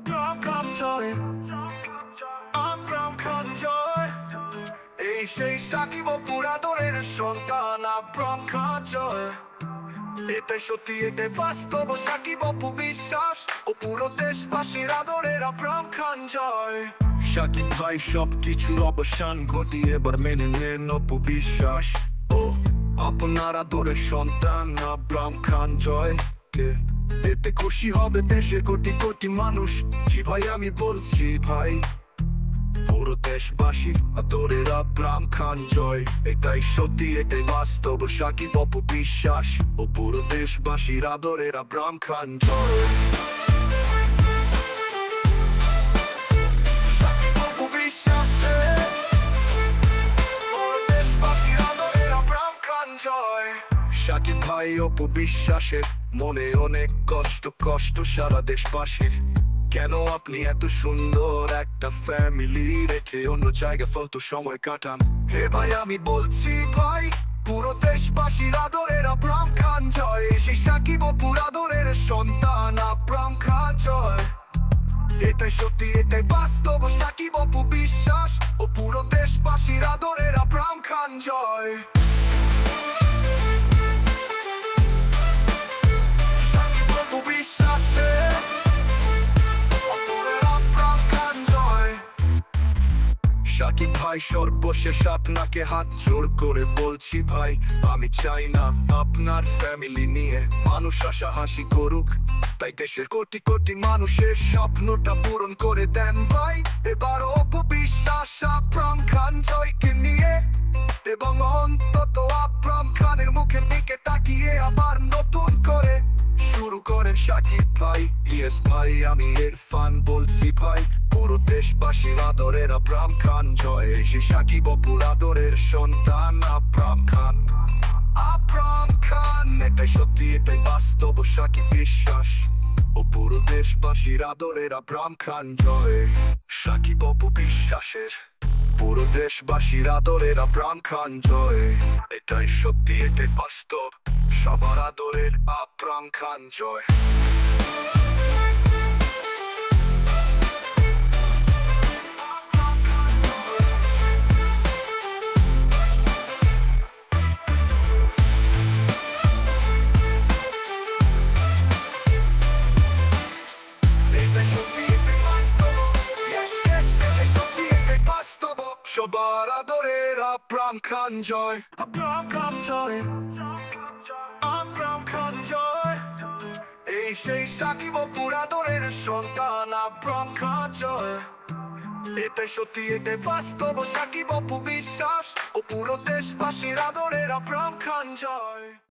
ব্রহ্মজয় ব্রহ্মজয় এই সেই সাকিব অপুর আদরের সন্তান ব্রহ্মজয়। এটাই সত্যি, এটাই বাস্তব, সাকিব অপু বিশ্বাস ও পুরো দেশবাসীর আদরের ব্রহ্মজয়। সাকিব ভাই সবকিছুর অবসান ঘটিয়ে এবার মেনে নেন অপু বিশ্বাস ও আপনার আদরের সন্তান ব্রহ্মজয়। এতে খুশি হবে দেশে কোটি কোটি মানুষ। জি ভাই, আমি বলছি ভাই, পুরো দেশবাসী আদরের ব্রহ্মজয়। এটাই সত্যি, এটাই বাস্তব, সাকিব অপু বিশ্বাস ও পুরো দেশবাসীর আদরের ব্রহ্মজয়। সাকিব ভাই অপু বিশ্বাসের মনে অনেক কষ্ট সারা দেশবাসীর। কেন আপনি এত সুন্দর একটা ফ্যামিলি রেখে অন্য জায়গায় ফালতু সময় কাটান? হে ভাই, আমি বলছি ভাই, পুরো দেশবাসীর আদরের ব্রহ্মজয়। সেই সাকিব অপুর আদরের সন্তান ব্রহ্মজয়। এটাই সত্যি, এটাই বাস্তব, সাকিব অপু বিশ্বাস ও পুরো দেশবাসীর আদরের ব্রহ্মজয়। সাকিব ভাই সর্বশেষ আপনাকে হাত জোর করে বলছি ভাই, আমি চাই না আপনার ফ্যামিলি নিয়ে মানুষ হাসাহাসি করুক। তাই দেশের কোটি কোটি মানুষের স্বপ্নটা পূরণ করে দেন ভাই। এবার অপু বিশ্বাস ব্রহ্মজয়কে নিয়ে এবং অন্তত ব্রহ্মজয়ের মুখের দিকে তাকিয়ে আবার নতুন করে শুরু করেন সাকিব ভাই। ইয়েস ভাই, আমি ইরফান বলছি ভাই, পুরো দেশবাসীর আদরের ব্রহ্মজয়। সে সাকিব অপুর আদরের সন্তান ব্রহ্মজয়। এটাই সত্যি, এটাই বাস্তব, সাকিব বিশ্বাস ও পুরো দেশবাসীর আদরের ব্রহ্মজয়। সাকিব অপু বিশ্বাসের পুরো দেশবাসীর আদরের ব্রহ্মজয়। এটাই সত্যি, এটাই বাস্তব, সবার আদরের ব্রহ্মজয়। সবার আদরের ব্রহ্মজয়। এই সেই সাকিব অপুর আদরের সন্তান ব্রহ্মজয়। এটাই সত্যি, এটাই বাস্তব, সাকিব অপু বিশ্বাস ও পুরো দেশবাসীর আদরের ব্রহ্মজয়।